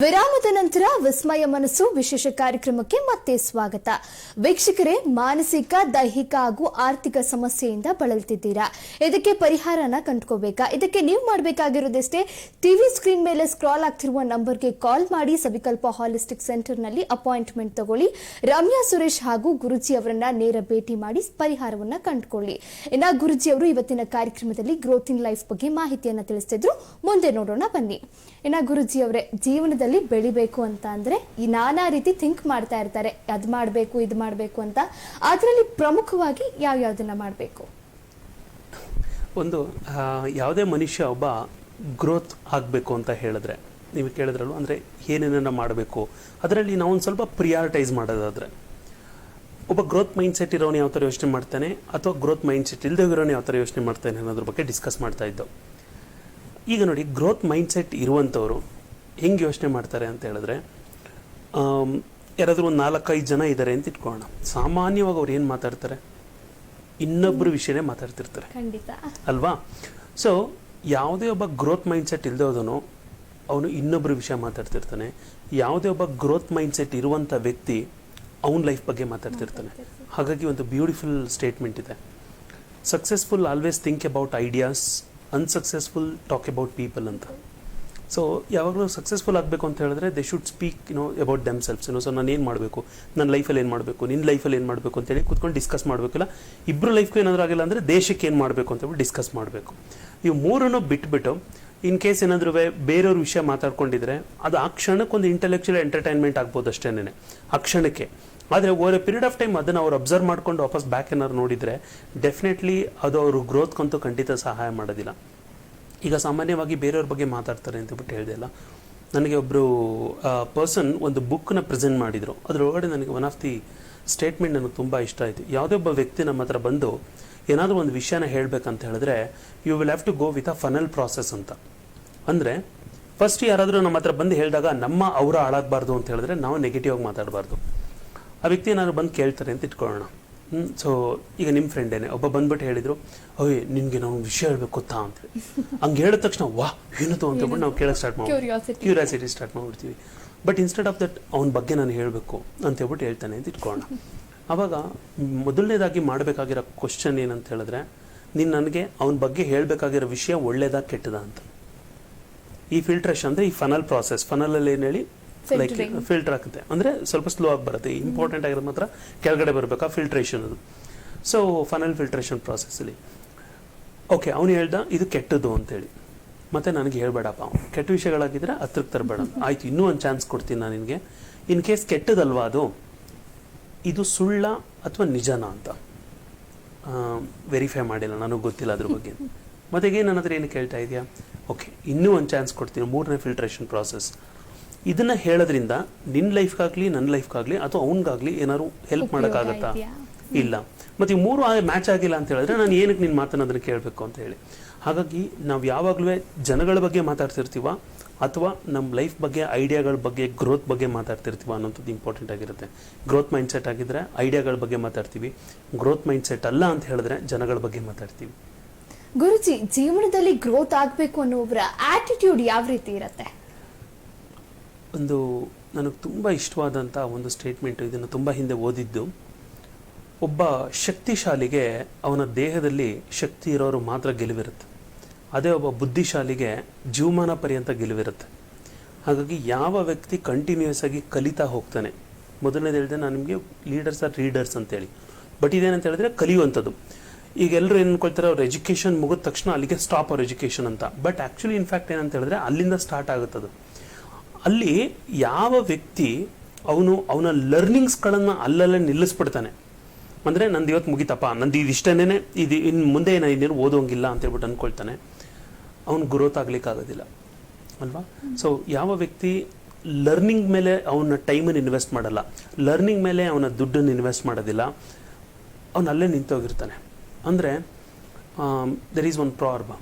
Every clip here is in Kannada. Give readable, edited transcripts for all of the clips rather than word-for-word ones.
ವಿರಾಮದ ನಂತರ ವಿಸ್ಮಯ ಮನಸ್ಸು ವಿಶೇಷ ಕಾರ್ಯಕ್ರಮಕ್ಕೆ ಮತ್ತೆ ಸ್ವಾಗತ. ವೀಕ್ಷಕರೇ, ಮಾನಸಿಕ, ದೈಹಿಕ ಹಾಗೂ ಆರ್ಥಿಕ ಸಮಸ್ಯೆಯಿಂದ ಬಳಲ್ತಿದ್ದೀರಾ? ಇದಕ್ಕೆ ಪರಿಹಾರನ ಕಂಡುಕೋಬೇಕಾ? ಇದಕ್ಕೆ ನೀವು ಮಾಡಬೇಕಾಗಿರೋದಷ್ಟೇ, ಟಿವಿ ಸ್ಕ್ರೀನ್ ಮೇಲೆ ಸ್ಕ್ರಾಲ್ ಆಗ್ತಿರುವ ನಂಬರ್ಗೆ ಕಾಲ್ ಮಾಡಿ ಸವಿಕಲ್ಪ ಹಾಲಿಸ್ಟಿಕ್ ಸೆಂಟರ್ನಲ್ಲಿ ಅಪಾಯಿಂಟ್ಮೆಂಟ್ ತಗೊಳ್ಳಿ. ರಮ್ಯಾ ಸುರೇಶ್ ಹಾಗೂ ಗುರುಜಿ ಅವರನ್ನ ನೇರ ಭೇಟಿ ಮಾಡಿ ಪರಿಹಾರವನ್ನ ಕಂಡುಕೊಳ್ಳಿ. ಇನ್ನ ಗುರುಜಿ ಅವರು ಇವತ್ತಿನ ಕಾರ್ಯಕ್ರಮದಲ್ಲಿ ಗ್ರೋತ್ ಇನ್ ಲೈಫ್ ಬಗ್ಗೆ ಮಾಹಿತಿಯನ್ನ ತಿಳಿಸ್ತಿದ್ರು. ಮುಂದೆ ನೋಡೋಣ ಬನ್ನಿ. ಇನ್ನ ಗುರುಜಿ ಅವರೇ, ಜೀವನದಲ್ಲಿ ಬೆಳಿಬೇಕು ಅಂತ ಅಂದ್ರೆ ಈ ನಾನಾ ರೀತಿ ಥಿಂಕ್ ಮಾಡ್ತಾ ಇರ್ತಾರೆ, ಅದ್ ಮಾಡ್ಬೇಕು ಇದು ಮಾಡ್ಬೇಕು ಅಂತ. ಅದರಲ್ಲಿ ಪ್ರಮುಖವಾಗಿ ಯಾವ್ಯಾವ್ದನ್ನ ಮಾಡ್ಬೇಕು? ಒಂದು ಯಾವುದೇ ಮನುಷ್ಯ ಒಬ್ಬ ಗ್ರೋತ್ ಆಗಬೇಕು ಅಂತ ಹೇಳಿದ್ರೆ, ನೀವು ಕೇಳಿದ್ರಲ್ವ, ಅಂದರೆ ಏನೇನನ್ನ ಮಾಡಬೇಕು, ಅದರಲ್ಲಿ ನಾವು ಒಂದು ಸ್ವಲ್ಪ ಪ್ರಿಯಾರಿಟೈಸ್ ಮಾಡೋದಾದ್ರೆ, ಒಬ್ಬ ಗ್ರೋತ್ ಮೈಂಡ್ ಸೆಟ್ ಇರೋನು ಯಾವ ಥರ ಯೋಚನೆ ಮಾಡ್ತಾನೆ ಅಥವಾ ಗ್ರೋತ್ ಮೈಂಡ್ ಸೆಟ್ ಇಲ್ಲದೆ ಇರೋನು ಯಾವ ಥರ ಯೋಚನೆ ಮಾಡ್ತಾನೆ ಅನ್ನೋದ್ರ ಬಗ್ಗೆ ಡಿಸ್ಕಸ್ ಮಾಡ್ತಾ ಇದ್ದವು. ಈಗ ನೋಡಿ, ಗ್ರೋತ್ ಮೈಂಡ್ ಸೆಟ್ ಇರುವಂಥವ್ರು ಹೆಂಗೆ ಯೋಚನೆ ಮಾಡ್ತಾರೆ ಅಂತ ಹೇಳಿದ್ರೆ, ಯಾರಾದರೂ ಒಂದು 4-5 ಜನ ಇದ್ದಾರೆ ಅಂತ ಇಟ್ಕೊಳ್ಳೋಣ. ಸಾಮಾನ್ಯವಾಗಿ ಅವ್ರು ಏನು ಮಾತಾಡ್ತಾರೆ? ಇನ್ನೊಬ್ಬರ ವಿಷಯನೇ ಮಾತಾಡ್ತಿರ್ತಾರೆ, ಅಲ್ವಾ? ಸೊ ಯಾವುದೇ ಒಬ್ಬ ಗ್ರೋತ್ ಮೈಂಡ್ ಸೆಟ್ ಇಲ್ಲದೆ ಹೋದನು ಅವನು ಇನ್ನೊಬ್ಬರ ವಿಷಯ ಮಾತಾಡ್ತಿರ್ತಾನೆ. ಯಾವುದೇ ಒಬ್ಬ ಗ್ರೋತ್ ಮೈಂಡ್ ಸೆಟ್ ಇರುವಂಥ ವ್ಯಕ್ತಿ ಅವನ ಲೈಫ್ ಬಗ್ಗೆ ಮಾತಾಡ್ತಿರ್ತಾನೆ. ಹಾಗಾಗಿ ಒಂದು ಬ್ಯೂಟಿಫುಲ್ ಸ್ಟೇಟ್ಮೆಂಟ್ ಇದೆ, successful always think about ideas, unsuccessful talk about people ಅಂತ. ಸೊ ಯಾವಾಗಲೂ ಸಕ್ಸಸ್ಫುಲ್ ಆಗಬೇಕು ಅಂತ ಹೇಳಿದ್ರೆ they should speak about them selves. So ನಾನು ಏನು ಮಾಡಬೇಕು, ನನ್ನ ಲೈಫಲ್ಲಿ ಏನು ಮಾಡಬೇಕು, ನಿನ್ನ ಲೈಫಲ್ಲಿ ಏನು ಮಾಡಬೇಕು ಅಂತೇಳಿ ಕೂತ್ಕೊಂಡು ಡಿಸ್ಕಸ್ ಮಾಡಬೇಕಲ್ಲ. ಇಬ್ಬರು ಲೈಫ್ಗೂ ಏನಾದರೂ ಆಗಿಲ್ಲ ಅಂದರೆ ದೇಶಕ್ಕೆ ಏನು ಮಾಡಬೇಕು ಅಂತೇಳಿ ಡಿಸ್ಕಸ್ ಮಾಡಬೇಕು. ಇವು ಮೂರನ್ನು ಬಿಟ್ಬಿಟ್ಟು ಇನ್ ಕೇಸ್ ಏನಾದರೂ ಬೇರೆಯವ್ರ ವಿಷಯ ಮಾತಾಡ್ಕೊಂಡಿದ್ರೆ ಅದು ಆ ಕ್ಷಣಕ್ಕೊಂದು ಇಂಟೆಲೆಕ್ಚುಯಲ್ ಎಂಟರ್ಟೈನ್ಮೆಂಟ್ ಆಗ್ಬೋದು ಅಷ್ಟೇನೆ, ಆ ಕ್ಷಣಕ್ಕೆ. ಆದರೆ over A period of time ಅದನ್ನು ಅವ್ರು ಅಬ್ಸರ್ವ್ ಮಾಡ್ಕೊಂಡು ವಾಪಸ್ ಬ್ಯಾಕ್ ಏನಾದ್ರು ನೋಡಿದರೆ ಡೆಫಿನೆಟ್ಲಿ ಅದು ಅವರು ಗ್ರೋತ್ಗಂತೂ ಖಂಡಿತ ಸಹಾಯ ಮಾಡೋದಿಲ್ಲ. ಈಗ ಸಾಮಾನ್ಯವಾಗಿ ಬೇರೆಯವ್ರ ಬಗ್ಗೆ ಮಾತಾಡ್ತಾರೆ ಅಂತಬಿಟ್ಟು ಹೇಳಿದೆ ಅಲ್ಲ, ನನಗೆ ಒಬ್ಬರು ಪರ್ಸನ್ ಒಂದು ಬುಕ್ನ ಪ್ರೆಸೆಂಟ್ ಮಾಡಿದರು. ಅದರೊಳಗಡೆ ನನಗೆ ಒನ್ ಆಫ್ ದಿ ಸ್ಟೇಟ್ಮೆಂಟ್ ನನಗೆ ತುಂಬ ಇಷ್ಟ ಆಯಿತು. ಯಾವುದೇ ಒಬ್ಬ ವ್ಯಕ್ತಿ ನಮ್ಮ ಹತ್ರ ಬಂದು ಏನಾದರೂ ಒಂದು ವಿಷಯನ ಹೇಳಬೇಕಂತ ಹೇಳಿದ್ರೆ, you will have to go with a funnel process ಅಂತ. ಅಂದರೆ ಫಸ್ಟ್ ಯಾರಾದರೂ ನಮ್ಮ ಹತ್ರ ಬಂದು ಹೇಳಿದಾಗ ಅವರ ಹಾಳಾಗಬಾರ್ದು ಅಂತ ಹೇಳಿದ್ರೆ ನಾವು ನೆಗೆಟಿವ್ ಆಗಿ ಮಾತಾಡಬಾರ್ದು. ಆ ವ್ಯಕ್ತಿ ಏನಾದ್ರು ಬಂದು ಕೇಳ್ತಾರೆ ಅಂತ ಇಟ್ಕೊಳ್ಳೋಣ. ಸೊ ಈಗ ನಿಮ್ಮ ಫ್ರೆಂಡೇನೆ ಒಬ್ಬ ಬಂದ್ಬಿಟ್ಟು ಹೇಳಿದ್ರು, ಓಯ್ ನಿನ್ಗೆ ನಾವು ವಿಷಯ ಹೇಳ್ಬೇಕು ಗೊತ್ತಾ ಅಂತ. ಹಂಗೆ ಹೇಳಿದ ತಕ್ಷಣ ವಾ ಏನದು ಅಂತ ಹೇಳ್ಬಿಟ್ಟು ನಾವು ಕೇಳಕ್ಕೆ ಸ್ಟಾರ್ಟ್ ಮಾಡ್ತೀವಿ, ಕ್ಯೂರಿಯಾಸಿಟಿ ಸ್ಟಾರ್ಟ್ ಮಾಡ್ಬಿಡ್ತೀವಿ. ಬಟ್ ಇನ್ಸ್ಟೆಡ್ ಆಫ್ ದಟ್ ಅವನ ಬಗ್ಗೆ ನಾನು ಹೇಳಬೇಕು ಅಂತ ಹೇಳ್ಬಿಟ್ಟು ಹೇಳ್ತಾನೆ ಅಂತ ಇಟ್ಕೊಳ್ಳೋಣ. ಆವಾಗ ಮೊದಲನೇದಾಗಿ ಮಾಡಬೇಕಾಗಿರೋ ಕ್ವಶನ್ ಏನಂತ ಹೇಳಿದ್ರೆ, ನೀನು ನನಗೆ ಅವನ ಬಗ್ಗೆ ಹೇಳಬೇಕಾಗಿರೋ ವಿಷಯ ಒಳ್ಳೇದಾ ಕೆಟ್ಟದಾ ಅಂತ. ಈ ಫಿಲ್ಟ್ರೇಷನ್ ಅಂದರೆ ಈ ಫನಲ್ ಪ್ರಾಸೆಸ್. ಫನಲಲ್ಲಿ ಏನು ಹೇಳಿ ಲೈಕ್ ಫಿಲ್ಟರ್ ಆಗುತ್ತೆ, ಅಂದರೆ ಸ್ವಲ್ಪ ಸ್ಲೋ ಆಗಿ ಬರುತ್ತೆ. ಇಂಪಾರ್ಟೆಂಟ್ ಆಗಿರೋದು ಮಾತ್ರ ಕೆಳಗಡೆ ಬರಬೇಕಾ ಫಿಲ್ಟ್ರೇಷನ್ ಅದು. ಸೊ ಫನಲ್ ಫಿಲ್ಟ್ರೇಷನ್ ಪ್ರಾಸೆಸ್ಸಲ್ಲಿ ಓಕೆ ಅವನು ಹೇಳ್ದ ಇದು ಕೆಟ್ಟದ್ದು ಅಂತೇಳಿ, ಮತ್ತೆ ನನಗೆ ಹೇಳ್ಬೇಡಪ್ಪ, ಕೆಟ್ಟ ವಿಷಯಗಳಾಗಿದ್ದರೆ ಹತ್ರಕ್ಕೆ ತರಬೇಡ, ಆಯ್ತು ಇನ್ನೂ ಒಂದು ಚಾನ್ಸ್ ಕೊಡ್ತೀನಿ ನಾನು ನಿನಗೆ. ಇನ್ ಕೇಸ್ ಕೆಟ್ಟದಲ್ವಾ ಅದು, ಇದು ಸುಳ್ಳ ಅಥವಾ ನಿಜನಾ ಅಂತ ವೆರಿಫೈ ಮಾಡಿಲ್ಲ, ನನಗೆ ಗೊತ್ತಿಲ್ಲ ಅದ್ರ ಬಗ್ಗೆ. ಮತ್ತೆ ನನ್ನ ಹತ್ರ ಏನು ಕೇಳ್ತಾ ಇದೆಯಾ, ಓಕೆ ಇನ್ನೂ ಒಂದು ಚಾನ್ಸ್ ಕೊಡ್ತೀನಿ, 3ನೇ ಫಿಲ್ಟ್ರೇಷನ್ ಪ್ರಾಸೆಸ್. ಇದನ್ನ ಹೇಳೋದ್ರಿಂದ ನಿನ್ನ ಲೈಫ್ಗಾಗಲಿ ನನ್ನ ಲೈಫ್ಗಾಗಲಿ ಅಥವಾ ಅವನಿಗಾಗಲಿ ಏನಾದ್ರು ಹೆಲ್ಪ್ ಮಾಡೋಕ್ಕಾಗತ್ತಾ? ಇಲ್ಲ. ಮತ್ತು ಈ 3 ಮ್ಯಾಚ್ ಆಗಿಲ್ಲ ಅಂತ ಹೇಳಿದ್ರೆ ನಾನು ಏನಕ್ಕೆ ನಿನ್ನ ಮಾತನ್ನು ಅದನ್ನು ಕೇಳಬೇಕು ಅಂತ ಹೇಳಿ. ಹಾಗಾಗಿ ನಾವು ಯಾವಾಗಲೂ ಜನಗಳ ಬಗ್ಗೆ ಮಾತಾಡ್ತಿರ್ತೀವ ಅಥವಾ ನಮ್ಮ ಲೈಫ್ ಬಗ್ಗೆ, ಐಡಿಯಾಗಳ ಬಗ್ಗೆ, ಗ್ರೋತ್ ಬಗ್ಗೆ ಮಾತಾಡ್ತಿರ್ತೀವ ಅನ್ನೋಂಥದ್ದು ಇಂಪಾರ್ಟೆಂಟ್ ಆಗಿರುತ್ತೆ. ಗ್ರೋತ್ ಮೈಂಡ್ ಸೆಟ್ ಆಗಿದ್ರೆ ಐಡಿಯಾಗಳ ಬಗ್ಗೆ ಮಾತಾಡ್ತೀವಿ, ಗ್ರೋತ್ ಮೈಂಡ್ ಸೆಟ್ ಅಲ್ಲ ಅಂತ ಹೇಳಿದ್ರೆ ಜನಗಳ ಬಗ್ಗೆ ಮಾತಾಡ್ತೀವಿ. ಗುರುಜಿ, ಜೀವನದಲ್ಲಿ ಗ್ರೋತ್ ಆಗಬೇಕು ಅನ್ನೋರ ಆಟಿಟ್ಯೂಡ್ ಯಾವ ರೀತಿ ಇರುತ್ತೆ? ಒಂದು ನನಗೆ ತುಂಬ ಇಷ್ಟವಾದಂಥ ಒಂದು ಸ್ಟೇಟ್ಮೆಂಟು, ಇದನ್ನು ತುಂಬ ಹಿಂದೆ ಓದಿದ್ದು. ಒಬ್ಬ ಶಕ್ತಿಶಾಲಿಗೆ ಅವನ ದೇಹದಲ್ಲಿ ಶಕ್ತಿ ಇರೋರು ಮಾತ್ರ ಗೆಲುವಿರುತ್ತೆ, ಅದೇ ಒಬ್ಬ ಬುದ್ಧಿಶಾಲಿಗೆ ಜೀವಮಾನ ಪರ್ಯಂತ ಗೆಲುವಿರುತ್ತೆ. ಹಾಗಾಗಿ ಯಾವ ವ್ಯಕ್ತಿ ಕಂಟಿನ್ಯೂಸ್ ಆಗಿ ಕಲಿತಾ ಹೋಗ್ತಾನೆ, ಮೊದಲನೇದು ಹೇಳಿದೆ ನಾನು ನಿಮಗೆ ಲೀಡರ್ಸ್ ಆರ್ ರೀಡರ್ಸ್ ಅಂತೇಳಿ, ಬಟ್ ಇದೇನಂತ ಹೇಳಿದ್ರೆ ಕಲಿಯುವಂಥದ್ದು. ಈಗ ಎಲ್ಲರೂ ಏನು ಅನ್ಕೊಳ್ತಾರೆ, ಅವ್ರ ಎಜುಕೇಷನ್ ಮುಗಿದ ತಕ್ಷಣ ಅಲ್ಲಿಗೆ ಸ್ಟಾಪ್ ಅವ್ರ ಎಜುಕೇಷನ್ ಅಂತ. ಬಟ್ ಆ್ಯಕ್ಚುಲಿ ಇನ್ಫ್ಯಾಕ್ಟ್ ಏನಂತ ಹೇಳಿದ್ರೆ ಅಲ್ಲಿಂದ ಸ್ಟಾರ್ಟ್ ಆಗುತ್ತದು. ಅಲ್ಲಿ ಯಾವ ವ್ಯಕ್ತಿ ಅವನ ಲರ್ನಿಂಗ್ಸ್ಗಳನ್ನು ಅಲ್ಲಲ್ಲೇ ನಿಲ್ಲಿಸ್ಬಿಡ್ತಾನೆ, ಅಂದರೆ ನಂದು ಇವತ್ತು ಮುಗಿತಪ್ಪ, ನಂದು ಇದಿಷ್ಟೇನೆ, ಇದು ಇನ್ನು ಮುಂದೆ ನಾನು ಇನ್ನೇನು ಓದೋಂಗಿಲ್ಲ ಅಂತ ಹೇಳ್ಬಿಟ್ಟು ಅಂದ್ಕೊಳ್ತಾನೆ, ಅವನು ಗ್ರೋತ್ ಆಗ್ಲಿಕ್ಕಾಗೋದಿಲ್ಲ ಅಲ್ವಾ? ಸೊ ಯಾವ ವ್ಯಕ್ತಿ ಲರ್ನಿಂಗ್ ಮೇಲೆ ಅವನ ಟೈಮನ್ನು ಇನ್ವೆಸ್ಟ್ ಮಾಡಲ್ಲ, ಲರ್ನಿಂಗ್ ಮೇಲೆ ಅವನ ದುಡ್ಡನ್ನು ಇನ್ವೆಸ್ಟ್ ಮಾಡೋದಿಲ್ಲ, ಅವನಲ್ಲೇ ನಿಂತೋಗಿರ್ತಾನೆ. ಅಂದರೆ there is one proverb,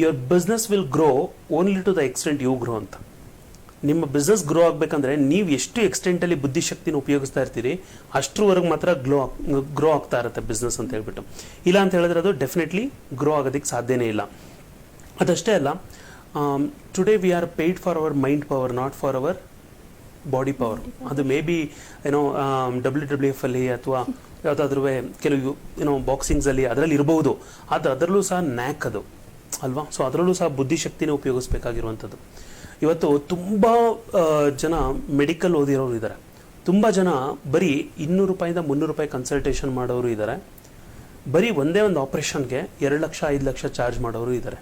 your business will grow only to the extent you grow ಅಂತ. ನಿಮ್ಮ ಬಿಸ್ನೆಸ್ ಗ್ರೋ ಆಗಬೇಕಂದ್ರೆ ನೀವು ಎಷ್ಟು ಎಕ್ಸ್ಟೆಂಟಲ್ಲಿ ಬುದ್ಧಿಶಕ್ತಿನ ಉಪಯೋಗಿಸ್ತಾ ಇರ್ತೀರಿ ಅಷ್ಟರವರೆಗೆ ಮಾತ್ರ ಗ್ರೋ ಆಗ್ತಾ ಇರುತ್ತೆ ಬಿಸ್ನೆಸ್ ಅಂತ ಹೇಳ್ಬಿಟ್ಟು. ಇಲ್ಲ ಅಂತ ಹೇಳಿದ್ರೆ ಅದು ಡೆಫಿನೆಟ್ಲಿ ಗ್ರೋ ಆಗೋದಕ್ಕೆ ಸಾಧ್ಯನೇ ಇಲ್ಲ. ಅದಷ್ಟೇ ಅಲ್ಲ, today we are paid for our mind power, not for our body power. ಅದು ಮೇ ಬಿ ಏನೋ WWF ಅಲ್ಲಿ ಅಥವಾ ಯಾವುದಾದ್ರೂ ಕೆಲವು ಬಾಕ್ಸಿಂಗ್ಸಲ್ಲಿ ಅದರಲ್ಲಿ ಇರಬಹುದು, ಆದರೆ ಅದರಲ್ಲೂ ಸಹ ನ್ಯಾಕ್ ಅದು ಅಲ್ವಾ. ಸೊ ಅದರಲ್ಲೂ ಸಹ ಬುದ್ಧಿಶಕ್ತಿನೇ ಉಪಯೋಗಿಸ್ಬೇಕಾಗಿರುವಂಥದ್ದು. ಇವತ್ತು ತುಂಬ ಜನ ಮೆಡಿಕಲ್ ಓದಿರೋರು ಇದ್ದಾರೆ, ತುಂಬ ಜನ ಬರೀ 200 ರೂಪಾಯಿಂದ 300 ರೂಪಾಯಿ ಕನ್ಸಲ್ಟೇಷನ್ ಮಾಡೋರು ಇದ್ದಾರೆ, ಬರೀ ಒಂದೇ ಒಂದು ಆಪ್ರೇಷನ್ಗೆ 2 ಲಕ್ಷ 5 ಲಕ್ಷ ಚಾರ್ಜ್ ಮಾಡೋರು ಇದ್ದಾರೆ.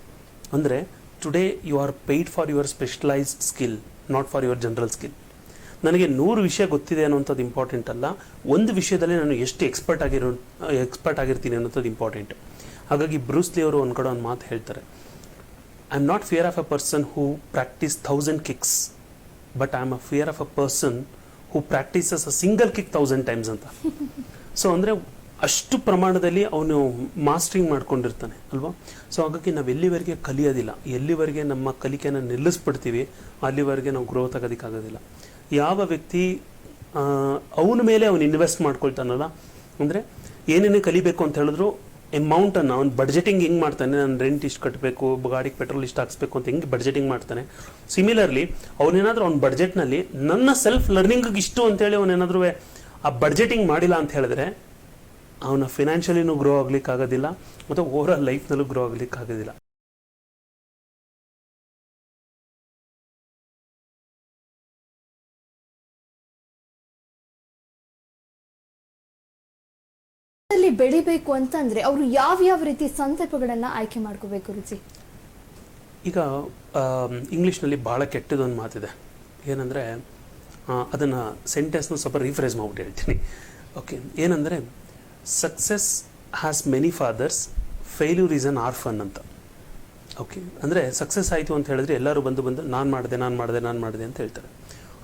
ಅಂದರೆ today you are paid for your specialised skill, not for your general skill. ನನಗೆ 100 ವಿಷಯ ಗೊತ್ತಿದೆ ಅನ್ನೋಂಥದ್ದು ಇಂಪಾರ್ಟೆಂಟ್ ಅಲ್ಲ, ಒಂದು ವಿಷಯದಲ್ಲಿ ನಾನು ಎಷ್ಟು ಎಕ್ಸ್ಪರ್ಟ್ ಆಗಿರ್ತೀನಿ ಅನ್ನೋಂಥದ್ದು ಇಂಪಾರ್ಟೆಂಟ್. ಹಾಗಾಗಿ ಬ್ರೂಸ್ ಲೀ ಅವರು ಒಂದು ಕಡೆ ಒಂದು ಮಾತು ಹೇಳ್ತಾರೆ, I am not fear of a person who practice 1000 kicks, but I am a fear of a person who practices a single kick 1000 times ಅಂತ. ಸೊ ಅಂದರೆ ಅಷ್ಟು ಪ್ರಮಾಣದಲ್ಲಿ ಅವನು ಮಾಸ್ಟರಿಂಗ್ ಮಾಡ್ಕೊಂಡಿರ್ತಾನೆ ಅಲ್ವಾ. ಸೊ ಹಾಗಾಗಿ ನಾವು ಎಲ್ಲಿವರೆಗೆ ಕಲಿಯೋದಿಲ್ಲ, ಎಲ್ಲಿವರೆಗೆ ನಮ್ಮ ಕಲಿಕೆಯನ್ನು ನಿಲ್ಲಿಸ್ಬಿಡ್ತೀವಿ, ಅಲ್ಲಿವರೆಗೆ ನಾವು ಗ್ರೋತ್ ಆಗೋದಕ್ಕಾಗೋದಿಲ್ಲ. ಯಾವ ವ್ಯಕ್ತಿ ಅವನ ಮೇಲೆ ಅವನು ಇನ್ವೆಸ್ಟ್ ಮಾಡ್ಕೊಳ್ತಾನಲ್ಲ, ಅಂದರೆ ಏನೇನೇ ಕಲಿಬೇಕು ಅಂತ ಹೇಳಿದ್ರು ಅಮೌಂಟನ್ನು ಅವ್ನು ಬಡ್ಜೆಟಿಂಗ್ ಹೆಂಗೆ ಮಾಡ್ತಾನೆ, ನಾನು ರೆಂಟ್ ಇಷ್ಟು ಕಟ್ಟಬೇಕು, ಗಾಡಿಗೆ ಪೆಟ್ರೋಲ್ ಇಷ್ಟು ಹಾಕ್ಸ್ಬೇಕು ಅಂತ ಹೆಂಗೆ ಬಡ್ಜೆಟಿಂಗ್ ಮಾಡ್ತಾನೆ. ಸಿಮಿಲರ್ಲಿ ಅವನೇನಾದರೂ ಅವ್ನ ಬಡ್ಜೆಟ್ನಲ್ಲಿ ನನ್ನ ಸೆಲ್ಫ್ ಲರ್ನಿಂಗಿಗೆ ಇಷ್ಟು ಅಂತೇಳಿ ಅವನೇನಾದ್ರೂ ಆ ಬಡ್ಜೆಟಿಂಗ್ ಮಾಡಿಲ್ಲ ಅಂತ ಹೇಳಿದ್ರೆ ಅವನ ಫಿನಾನ್ಷಿಯಲಿನೂ ಗ್ರೋ ಆಗ್ಲಿಕ್ಕಾಗೋದಿಲ್ಲ ಮತ್ತು ಓವರ್ ಆಲ್ ಲೈಫ್ನಲ್ಲೂ ಗ್ರೋ ಆಗ್ಲಿಕ್ಕಾಗೋದಿಲ್ಲ. ಬೆಳಿಬೇಕು ಅಂತಂದ್ರೆ ಅವರು ಯಾವ ರೀತಿ ಸಂದರ್ಭಗಳನ್ನ ಆಯ್ಕೆ ಮಾಡ್ಕೋಬೇಕು ರುಚಿ? ಈಗ ಇಂಗ್ಲೀಷ್ನಲ್ಲಿ ಭಾಳ ಕೆಟ್ಟದೊಂದು ಮಾತಿದೆ, ಏನಂದರೆ ಅದನ್ನು ಸೆಂಟೆನ್ಸ್ನ ಸ್ವಲ್ಪ ರೀಫ್ರೇಸ್ ಮಾಡ್ಬಿಟ್ಟು ಹೇಳ್ತೀನಿ. ಓಕೆ, ಏನಂದರೆ success has many fathers, failure is an orphan ಅಂತ. ಓಕೆ, ಅಂದರೆ ಸಕ್ಸಸ್ ಆಯಿತು ಅಂತ ಹೇಳಿದ್ರೆ ಎಲ್ಲರೂ ಬಂದು ನಾನು ಮಾಡಿದೆ ಅಂತ ಹೇಳ್ತಾರೆ.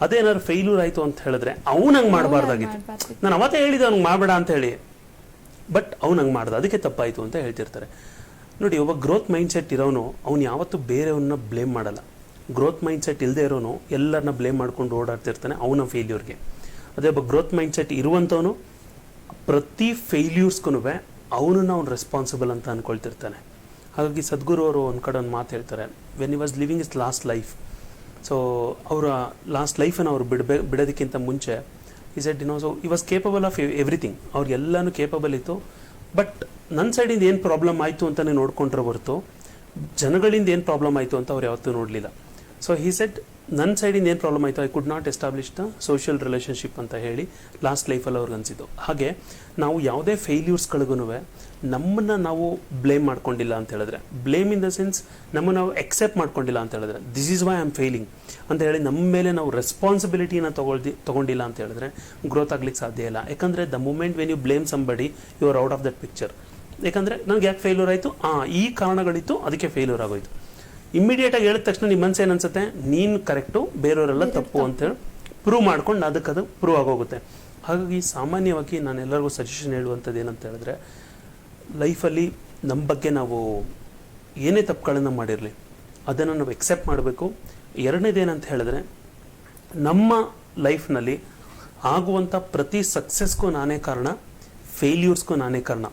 ಅದೇನಾದ್ರು ಫೇಲ್ಯೂರ್ ಆಯಿತು ಅಂತ ಹೇಳಿದ್ರೆ ಅವ್ನು ಹಂಗೆ ಮಾಡಬಾರ್ದಾಗಿತ್ತು, ನಾನು ಅವತ್ತೇ ಹೇಳಿದೆ ಅವ್ನಿಗೆ ಮಾಡಬೇಡ ಅಂತ ಹೇಳಿ, ಬಟ್ ಅವ್ನು ಹಂಗೆ ಮಾಡ್ದೆ ಅದಕ್ಕೆ ತಪ್ಪಾಯಿತು ಅಂತ ಹೇಳ್ತಿರ್ತಾರೆ. ನೋಡಿ, ಒಬ್ಬ ಗ್ರೋತ್ ಮೈಂಡ್ಸೆಟ್ ಇರೋನು ಅವ್ನು ಯಾವತ್ತೂ ಬೇರೆಯವ್ರನ್ನ ಬ್ಲೇಮ್ ಮಾಡಲ್ಲ. ಗ್ರೋತ್ ಮೈಂಡ್ಸೆಟ್ ಇಲ್ಲದೆ ಇರೋನು ಎಲ್ಲರನ್ನ ಬ್ಲೇಮ್ ಮಾಡ್ಕೊಂಡು ಓಡಾಡ್ತಿರ್ತಾನೆ ಅವನ ಫೇಲ್ಯೂರ್ಗೆ. ಅದೇ ಒಬ್ಬ ಗ್ರೋತ್ ಮೈಂಡ್ಸೆಟ್ ಇರುವಂಥವನು ಪ್ರತಿ ಫೇಲ್ಯೂರ್ಸ್ಗೂ ಅವನನ್ನು ಅವ್ನು ರೆಸ್ಪಾನ್ಸಿಬಲ್ ಅಂತ ಅಂದ್ಕೊಳ್ತಿರ್ತಾನೆ. ಹಾಗಾಗಿ ಸದ್ಗುರು ಅವರು ಒಂದು ಕಡೆ ಒಂದು ಮಾತು ಹೇಳ್ತಾರೆ, when he was living is last life. So ಅವರ ಲಾಸ್ಟ್ ಲೈಫನ್ನು ಅವ್ರು ಬಿಡೋದಕ್ಕಿಂತ ಮುಂಚೆ he said so he was capable of everything, ಅವ್ರಿಗೆಲ್ಲನೂ ಕೇಪಬಲ್ ಇತ್ತು. ಬಟ್ ನನ್ನ ಸೈಡಿಂದ ಏನು ಪ್ರಾಬ್ಲಮ್ ಆಯಿತು ಅಂತಲೇ ನೋಡ್ಕೊಂಡ್ರೆ ಹೊರತು ಜನಗಳಿಂದ ಏನು ಪ್ರಾಬ್ಲಮ್ ಆಯಿತು ಅಂತ ಅವ್ರು ಯಾವತ್ತೂ ನೋಡಲಿಲ್ಲ. ಸೊ ಹಿ ಸೆಡ್ ನನ್ನ ಸೈಡಿಂದ ಏನು ಪ್ರಾಬ್ಲಮ್ ಆಯಿತು, I could not establish the social relationship ಅಂತ ಹೇಳಿ ಲಾಸ್ಟ್ ಲೈಫಲ್ಲಿ ಅವ್ರಿಗೆ ಅನಿಸಿದ್ದು. ಹಾಗೆ ನಾವು ಯಾವುದೇ ಫೇಲ್ಯೂರ್ಸ್ಗಳಿಗೂ ನಮ್ಮನ್ನು ನಾವು ಬ್ಲೇಮ್ ಮಾಡ್ಕೊಂಡಿಲ್ಲ ಅಂತ ಹೇಳಿದ್ರೆ, ಬ್ಲೇಮ್ ಇನ್ ದ ಸೆನ್ಸ್ ನಮ್ಮನ್ನು ನಾವು ಎಕ್ಸೆಪ್ಟ್ ಮಾಡ್ಕೊಂಡಿಲ್ಲ ಅಂತ ಹೇಳಿದ್ರೆ, this is why I am failing ಅಂತ ಹೇಳಿ ನಮ್ಮ ಮೇಲೆ ನಾವು ರೆಸ್ಪಾನ್ಸಿಬಿಲಿಟಿನ ತಗೊಂಡಿಲ್ಲ ಅಂತ ಹೇಳಿದ್ರೆ ಗ್ರೋತ್ ಆಗ್ಲಿಕ್ಕೆ ಸಾಧ್ಯ ಇಲ್ಲ. ಯಾಕಂದರೆ the moment when you blame somebody you are out of that picture. ಯಾಕಂದರೆ ನನಗೆ ಯಾಕೆ ಫೇಲ್ಯೂರ್ ಆಯಿತು, ಈ ಕಾರಣಗಳಿತ್ತು ಅದಕ್ಕೆ ಫೇಲ್ಯೂರ್ ಆಗೋಯ್ತು. ಇಮ್ಮಿಡಿಯೇಟಾಗಿ ಹೇಳಿದ ತಕ್ಷಣ ನಿಮ್ಮ ಮನಸ್ಸು ಏನನ್ಸುತ್ತೆ, ನೀನು ಕರೆಕ್ಟು ಬೇರೆಯವರೆಲ್ಲ ತಪ್ಪು ಅಂತೇಳಿ ಪ್ರೂವ್ ಮಾಡ್ಕೊಂಡು ಅದಕ್ಕೆ ಪ್ರೂವ್ ಆಗೋಗುತ್ತೆ. ಹಾಗಾಗಿ ಸಾಮಾನ್ಯವಾಗಿ ನಾನು ಎಲ್ಲರಿಗೂ ಸಜೆಷನ್ ಹೇಳುವಂಥದ್ದು ಏನಂತ ಹೇಳಿದ್ರೆ, ಲೈಫಲ್ಲಿ ನಮ್ಮ ಬಗ್ಗೆ ನಾವು ಏನೇ ತಪ್ಪುಗಳನ್ನು ಮಾಡಿರಲಿ ಅದನ್ನು ನಾವು ಎಕ್ಸೆಪ್ಟ್ ಮಾಡಬೇಕು. ಎರಡನೇದೇನಂತ ಹೇಳಿದ್ರೆ, ನಮ್ಮ ಲೈಫ್ನಲ್ಲಿ ಆಗುವಂಥ ಪ್ರತಿ ಸಕ್ಸಸ್ಗೂ ನಾನೇ ಕಾರಣ, ಫೇಲ್ಯೂರ್ಸ್ಗೂ ನಾನೇ ಕಾರಣ.